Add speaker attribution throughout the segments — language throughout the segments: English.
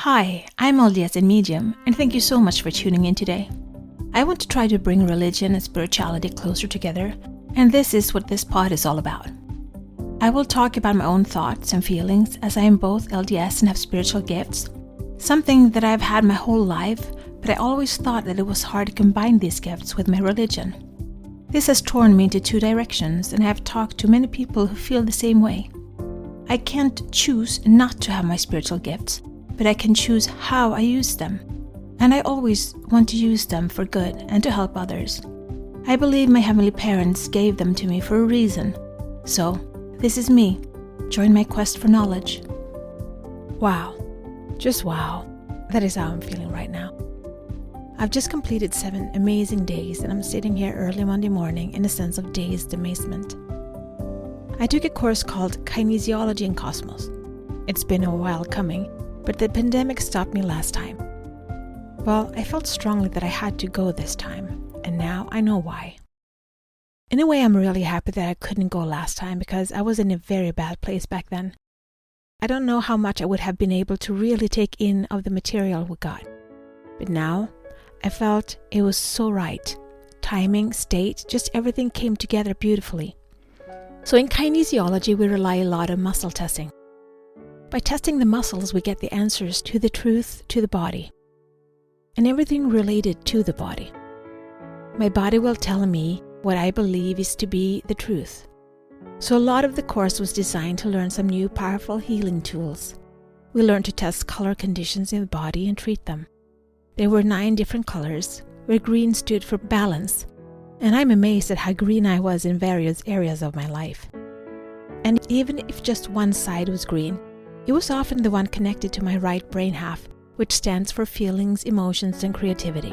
Speaker 1: Hi, I'm LDS in Medium, and thank you so much for tuning in today. I want to try to bring religion and spirituality closer together, and this is what this pod is all about. I will talk about my own thoughts and feelings as I am both LDS and have spiritual gifts, something that I've had my whole life, but I always thought that it was hard to combine these gifts with my religion. This has torn me into two directions, and I have talked to many people who feel the same way. I can't choose not to have my spiritual gifts, but I can choose how I use them. And I always want to use them for good and to help others. I believe my heavenly parents gave them to me for a reason. So, this is me. Join my quest for knowledge. Wow. Just wow. That is how I'm feeling right now. I've just completed 7 amazing days and I'm sitting here early Monday morning in a sense of dazed amazement. I took a course called Kinesiology in Cosmos. It's been a while coming, but the pandemic stopped me last time. Well, I felt strongly that I had to go this time, and now I know why. In a way, I'm really happy that I couldn't go last time because I was in a very bad place back then. I don't know how much I would have been able to really take in of the material we got. But now, I felt it was so right. Timing, state, just everything came together beautifully. So in kinesiology, we rely a lot on muscle testing. By testing the muscles, we get the answers to the truth to the body and everything related to the body. My body will tell me what I believe is to be the truth. So a lot of the course was designed to learn some new powerful healing tools. We learned to test color conditions in the body and treat them. There were 9 different colors, where green stood for balance, and I'm amazed at how green I was in various areas of my life. And even if just one side was green, it was often the one connected to my right brain half, which stands for feelings, emotions, and creativity.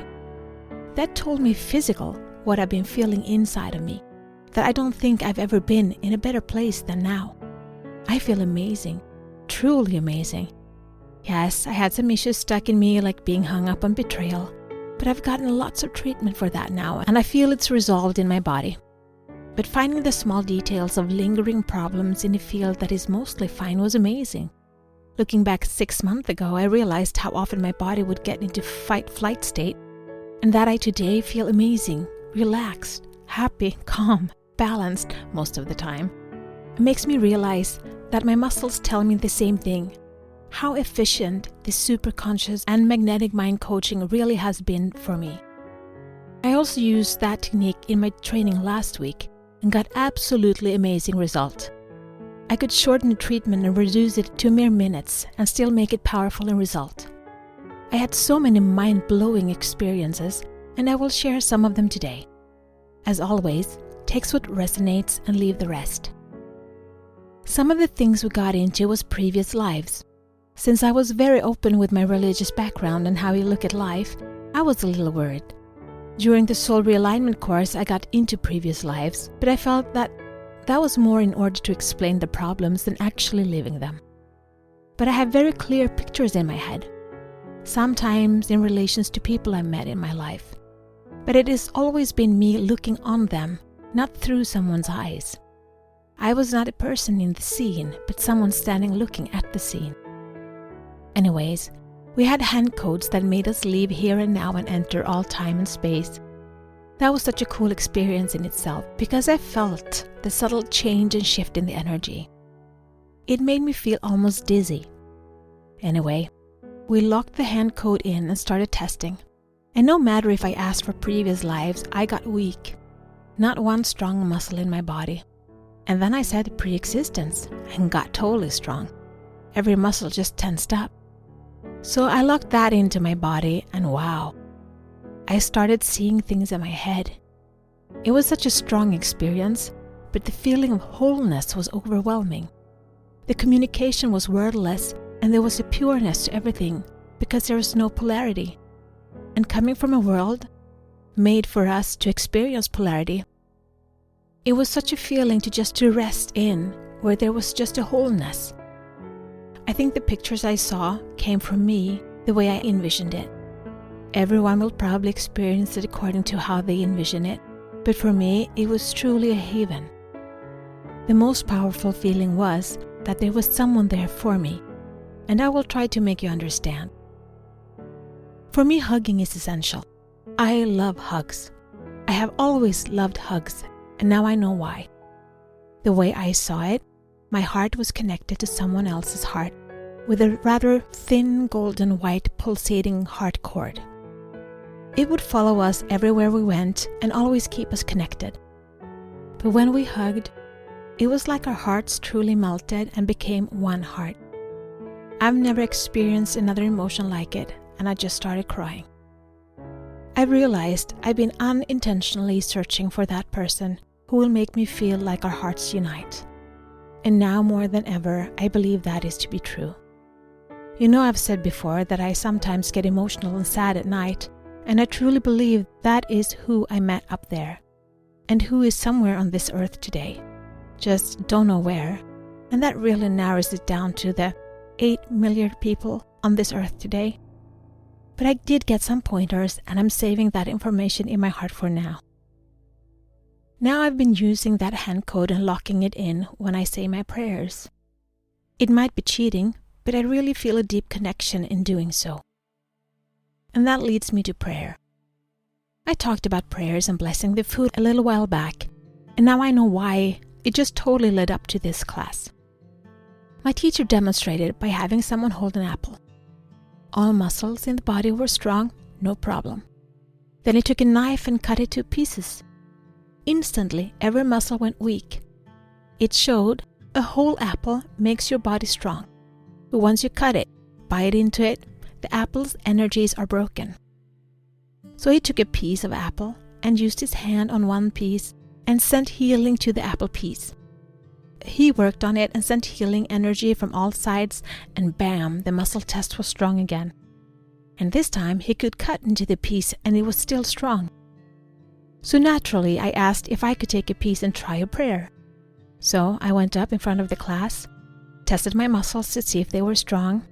Speaker 1: That told me physical what I've been feeling inside of me, that I don't think I've ever been in a better place than now. I feel amazing, truly amazing. Yes, I had some issues stuck in me like being hung up on betrayal, but I've gotten lots of treatment for that now, and I feel it's resolved in my body. But finding the small details of lingering problems in a field that is mostly fine was amazing. Looking back 6 months ago, I realized how often my body would get into fight-flight state, and that I today feel amazing, relaxed, happy, calm, balanced most of the time. It makes me realize that my muscles tell me the same thing, how efficient the superconscious and magnetic mind coaching really has been for me. I also used that technique in my training last week and got absolutely amazing results. I could shorten the treatment and reduce it to mere minutes and still make it powerful in result. I had so many mind-blowing experiences, and I will share some of them today. As always, take what resonates and leave the rest. Some of the things we got into was previous lives. Since I was very open with my religious background and how I look at life, I was a little worried. During the soul realignment course, I got into previous lives, but I felt that was more in order to explain the problems than actually living them. But I have very clear pictures in my head, sometimes in relations to people I met in my life. But it has always been me looking on them, not through someone's eyes. I was not a person in the scene, but someone standing looking at the scene. Anyways, we had hand codes that made us leave here and now and enter all time and space. That was such a cool experience in itself because I felt the subtle change and shift in the energy. It made me feel almost dizzy. Anyway, we locked the hand code in and started testing. And no matter if I asked for previous lives, I got weak. Not one strong muscle in my body. And then I said pre-existence and got totally strong. Every muscle just tensed up. So I locked that into my body and wow. I started seeing things in my head. It was such a strong experience, but the feeling of wholeness was overwhelming. The communication was wordless, and there was a pureness to everything because there was no polarity. And coming from a world made for us to experience polarity, it was such a feeling to rest in, where there was just a wholeness. I think the pictures I saw came from me the way I envisioned it. Everyone will probably experience it according to how they envision it, but for me, it was truly a haven. The most powerful feeling was that there was someone there for me, and I will try to make you understand. For me, hugging is essential. I love hugs. I have always loved hugs, and now I know why. The way I saw it, my heart was connected to someone else's heart with a rather thin golden white pulsating heart cord. It would follow us everywhere we went and always keep us connected. But when we hugged, it was like our hearts truly melted and became one heart. I've never experienced another emotion like it, and I just started crying. I realized I've been unintentionally searching for that person who will make me feel like our hearts unite. And now more than ever, I believe that is to be true. You know, I've said before that I sometimes get emotional and sad at night, and I truly believe that is who I met up there, and who is somewhere on this earth today. Just don't know where, and that really narrows it down to the 8 million people on this earth today. But I did get some pointers, and I'm saving that information in my heart for now. Now I've been using that hand code and locking it in when I say my prayers. It might be cheating, but I really feel a deep connection in doing so. And that leads me to prayer. I talked about prayers and blessing the food a little while back, and now I know why it just totally led up to this class. My teacher demonstrated by having someone hold an apple. All muscles in the body were strong, no problem. Then he took a knife and cut it to pieces. Instantly, every muscle went weak. It showed a whole apple makes your body strong. But once you cut it, bite into it, the apple's energies are broken. So he took a piece of apple and used his hand on one piece and sent healing to the apple piece. He worked on it and sent healing energy from all sides, and bam, the muscle test was strong again. And this time he could cut into the piece and it was still strong. So naturally, I asked if I could take a piece and try a prayer. So I went up in front of the class, tested my muscles to see if they were strong.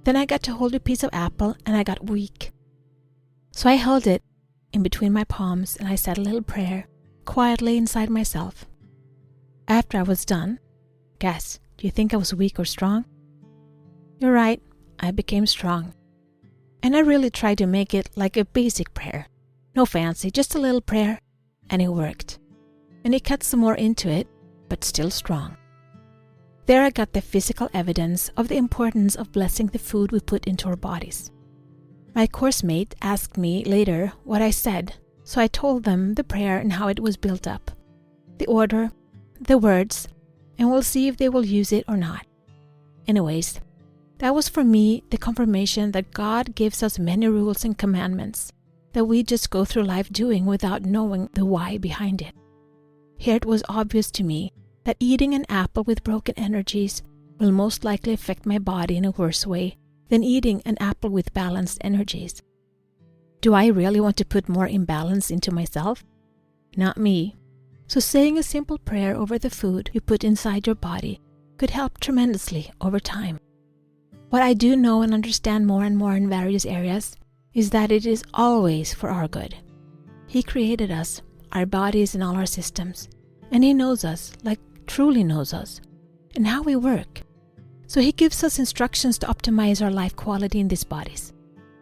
Speaker 1: Then I got to hold a piece of apple and I got weak. So I held it in between my palms and I said a little prayer quietly inside myself. After I was done, guess, do you think I was weak or strong? You're right, I became strong. And I really tried to make it like a basic prayer. No fancy, just a little prayer, and it worked. And he cut some more into it, but still strong. There I got the physical evidence of the importance of blessing the food we put into our bodies. My course mate asked me later what I said, so I told them the prayer and how it was built up, the order, the words, and we'll see if they will use it or not. Anyways, that was for me the confirmation that God gives us many rules and commandments that we just go through life doing without knowing the why behind it. Here it was obvious to me that eating an apple with broken energies will most likely affect my body in a worse way than eating an apple with balanced energies. Do I really want to put more imbalance into myself? Not me. So saying a simple prayer over the food you put inside your body could help tremendously over time. What I do know and understand more and more in various areas is that it is always for our good. He created us, our bodies and all our systems, and He knows us, like truly knows us, and how we work. So He gives us instructions to optimize our life quality in these bodies.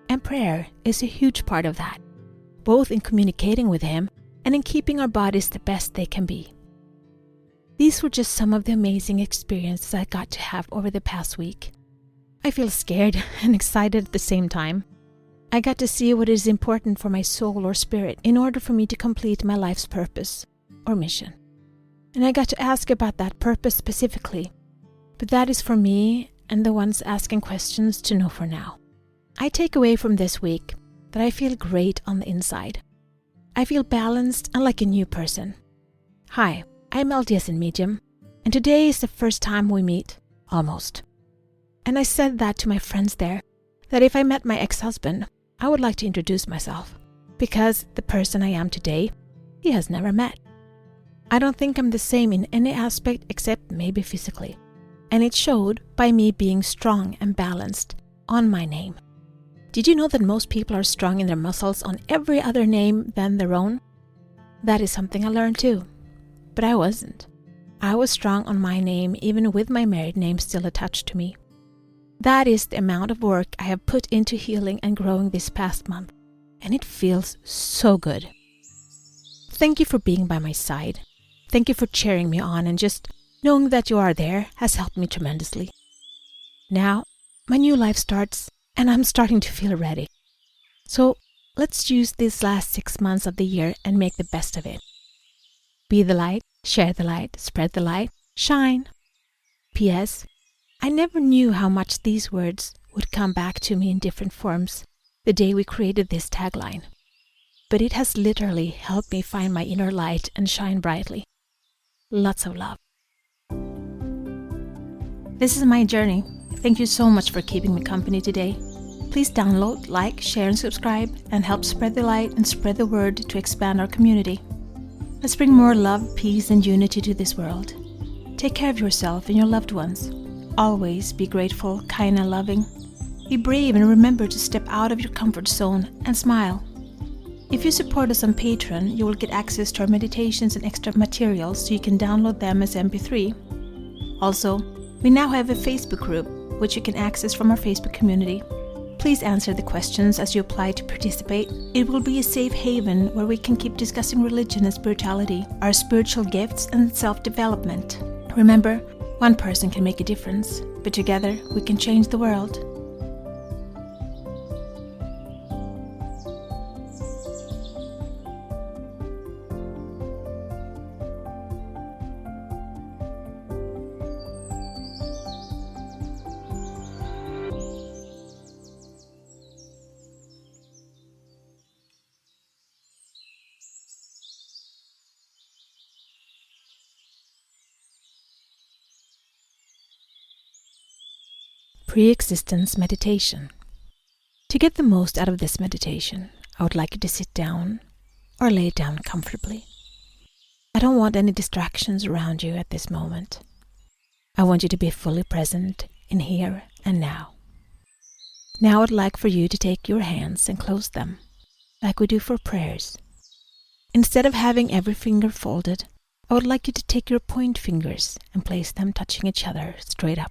Speaker 1: And prayer is a huge part of that, both in communicating with Him and in keeping our bodies the best they can be. These were just some of the amazing experiences I got to have over the past week. I feel scared and excited at the same time. I got to see what is important for my soul or spirit in order for me to complete my life's purpose or mission. And I got to ask about that purpose specifically, but that is for me and the ones asking questions to know for now. I take away from this week that I feel great on the inside. I feel balanced and like a new person. Hi, I'm LD as in Medium, and today is the first time we meet, almost. And I said that to my friends there, that if I met my ex-husband, I would like to introduce myself, because the person I am today, he has never met. I don't think I'm the same in any aspect except maybe physically, and it showed by me being strong and balanced on my name. Did you know that most people are strong in their muscles on every other name than their own? That is something I learned too, but I wasn't. I was strong on my name even with my married name still attached to me. That is the amount of work I have put into healing and growing this past month, and it feels so good. Thank you for being by my side. Thank you for cheering me on, and just knowing that you are there has helped me tremendously. Now, my new life starts, and I'm starting to feel ready. So, let's use these last 6 months of the year and make the best of it. Be the light, share the light, spread the light, shine. P.S. I never knew how much these words would come back to me in different forms the day we created this tagline. But it has literally helped me find my inner light and shine brightly. Lots of love. This is my journey. Thank you so much for keeping me company today. Please download, like, share, and subscribe, and help spread the light and spread the word to expand our community. Let's bring more love, peace, and unity to this world. Take care of yourself and your loved ones. Always be grateful, kind, and loving. Be brave and remember to step out of your comfort zone and smile. If you support us on Patreon, you will get access to our meditations and extra materials so you can download them as MP3. Also, we now have a Facebook group, which you can access from our Facebook community. Please answer the questions as you apply to participate. It will be a safe haven where we can keep discussing religion and spirituality, our spiritual gifts, and self-development. Remember, one person can make a difference, but together we can change the world. Pre-existence meditation. To get the most out of this meditation, I would like you to sit down or lay down comfortably. I don't want any distractions around you at this moment. I want you to be fully present in here and now. Now I would like for you to take your hands and close them, like we do for prayers. Instead of having every finger folded, I would like you to take your point fingers and place them touching each other straight up.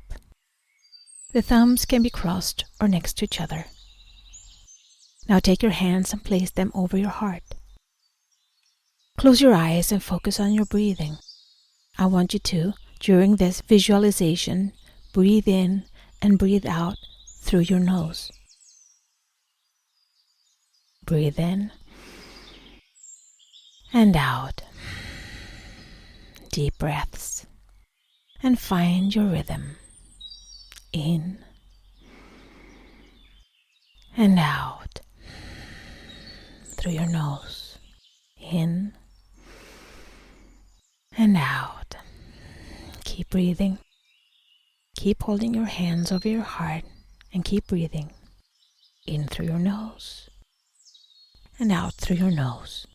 Speaker 1: The thumbs can be crossed or next to each other. Now take your hands and place them over your heart. Close your eyes and focus on your breathing. I want you to, during this visualization, breathe in and breathe out through your nose. Breathe in and out. Deep breaths. And find your rhythm. In and out through your nose. In and out. Keep breathing. Keep holding your hands over your heart and keep breathing. In through your nose and out through your nose.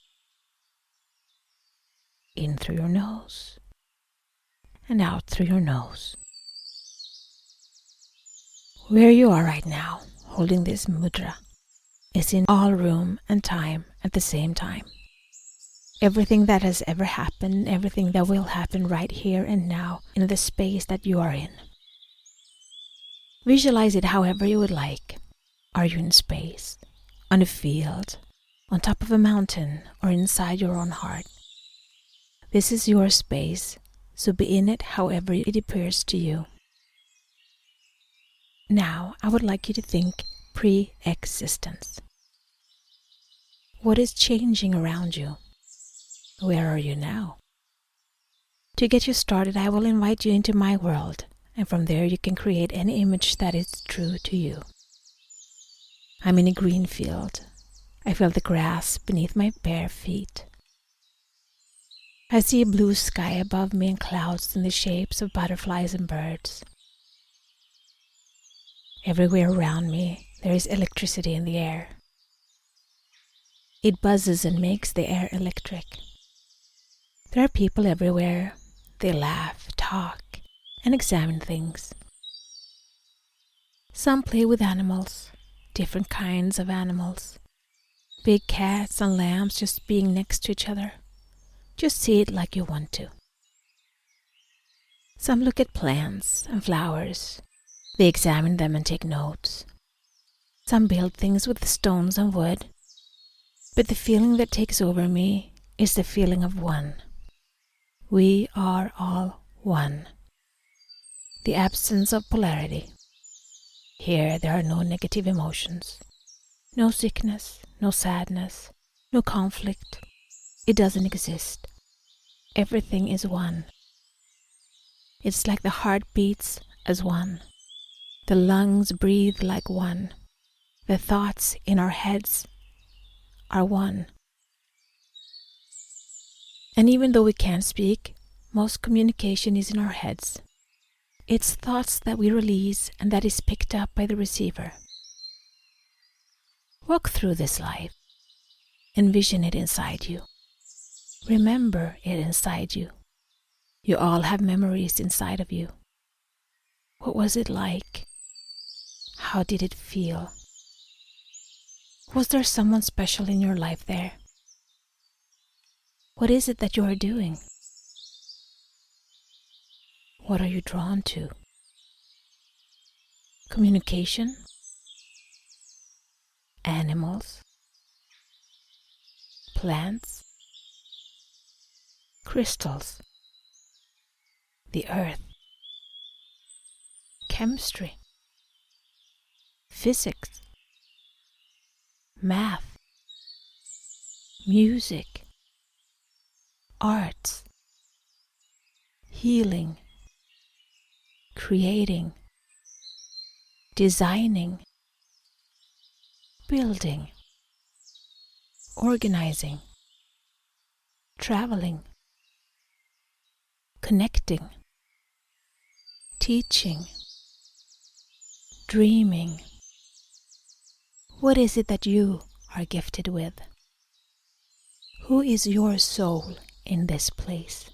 Speaker 1: In through your nose and out through your nose. Where you are right now, holding this mudra, is in all room and time at the same time. Everything that has ever happened, everything that will happen right here and now in the space that you are in. Visualize it however you would like. Are you in space, on a field, on top of a mountain, or inside your own heart? This is your space, so be in it however it appears to you. Now, I would like you to think pre-existence. What is changing around you? Where are you now? To get you started, I will invite you into my world, and from there you can create any image that is true to you. I'm in a green field. I feel the grass beneath my bare feet. I see a blue sky above me and clouds in the shapes of butterflies and birds. Everywhere around me, there is electricity in the air. It buzzes and makes the air electric. There are people everywhere. They laugh, talk, and examine things. Some play with animals, different kinds of animals. Big cats and lambs just being next to each other. Just see it like you want to. Some look at plants and flowers. They examine them and take notes. Some build things with stones and wood, but the feeling that takes over me is the feeling of one. We are all one. The absence of polarity. Here there are no negative emotions, no sickness, no sadness, no conflict. It doesn't exist. Everything is one. It's like the heart beats as one. The lungs breathe like one. The thoughts in our heads are one. And even though we can't speak, most communication is in our heads. It's thoughts that we release and that is picked up by the receiver. Walk through this life. Envision it inside you. Remember it inside you. You all have memories inside of you. What was it like? How did it feel? Was there someone special in your life there? What is it that you are doing? What are you drawn to? Communication? Animals? Plants? Crystals? The earth? Chemistry? Physics? Math? Music? Arts? Healing? Creating? Designing? Building? Organizing? Traveling? Connecting? Teaching? Dreaming? What is it that you are gifted with? Who is your soul in this place?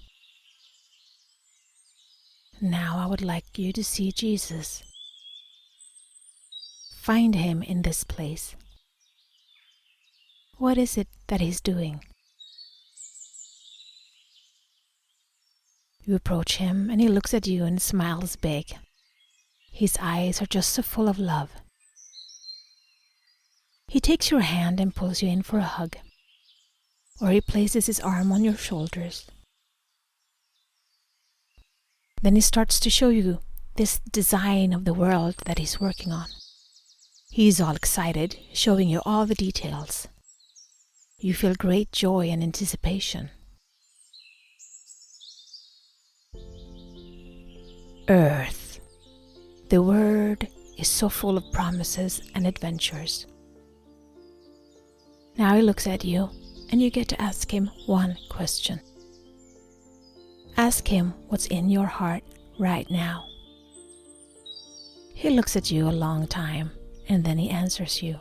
Speaker 1: Now I would like you to see Jesus. Find him in this place. What is it that he's doing? You approach him and he looks at you and smiles big. His eyes are just so full of love. He takes your hand and pulls you in for a hug, or he places his arm on your shoulders. Then he starts to show you this design of the world that he's working on. He's all excited, showing you all the details. You feel great joy and anticipation. Earth. The word is so full of promises and adventures. Now he looks at you and you get to ask him one question. Ask him what's in your heart right now. He looks at you a long time and then he answers you.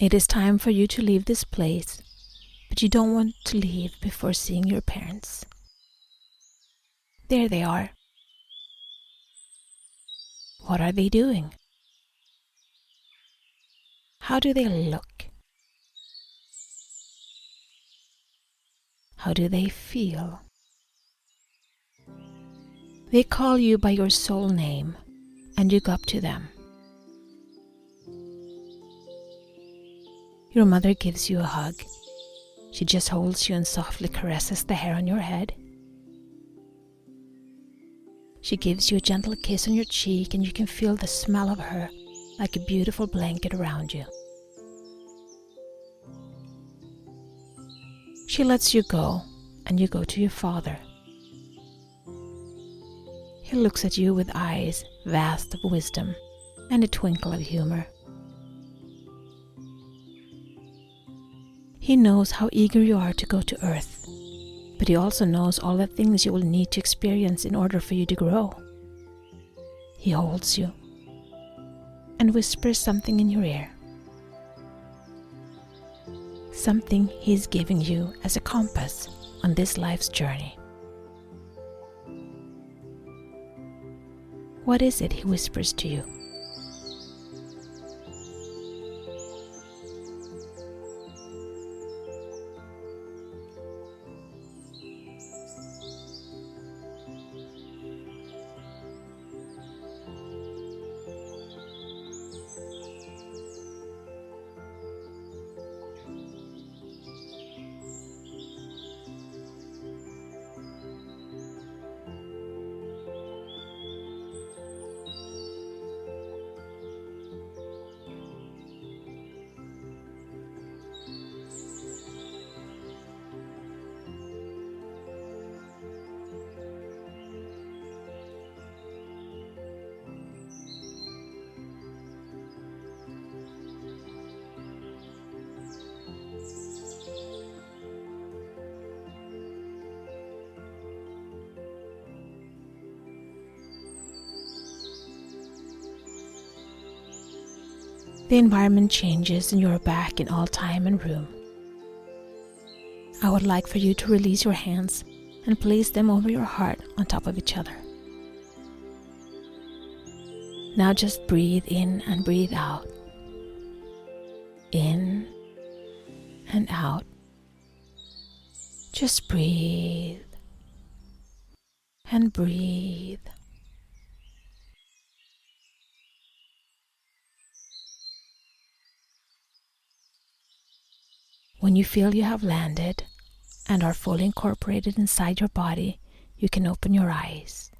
Speaker 1: It is time for you to leave this place, but you don't want to leave before seeing your parents. There they are. What are they doing? How do they look? How do they feel? They call you by your soul name, and you go up to them. Your mother gives you a hug. She just holds you and softly caresses the hair on your head. She gives you a gentle kiss on your cheek, and you can feel the smell of her like a beautiful blanket around you. She lets you go, and you go to your father. He looks at you with eyes vast of wisdom and a twinkle of humor. He knows how eager you are to go to Earth, but he also knows all the things you will need to experience in order for you to grow. He holds you and whispers something in your ear. Something he's giving you as a compass on this life's journey. What is it he whispers to you? The environment changes and you are back in all time and room. I would like for you to release your hands and place them over your heart on top of each other. Now just breathe in and breathe out. In and out. Just breathe and breathe. When you feel you have landed and are fully incorporated inside your body, you can open your eyes.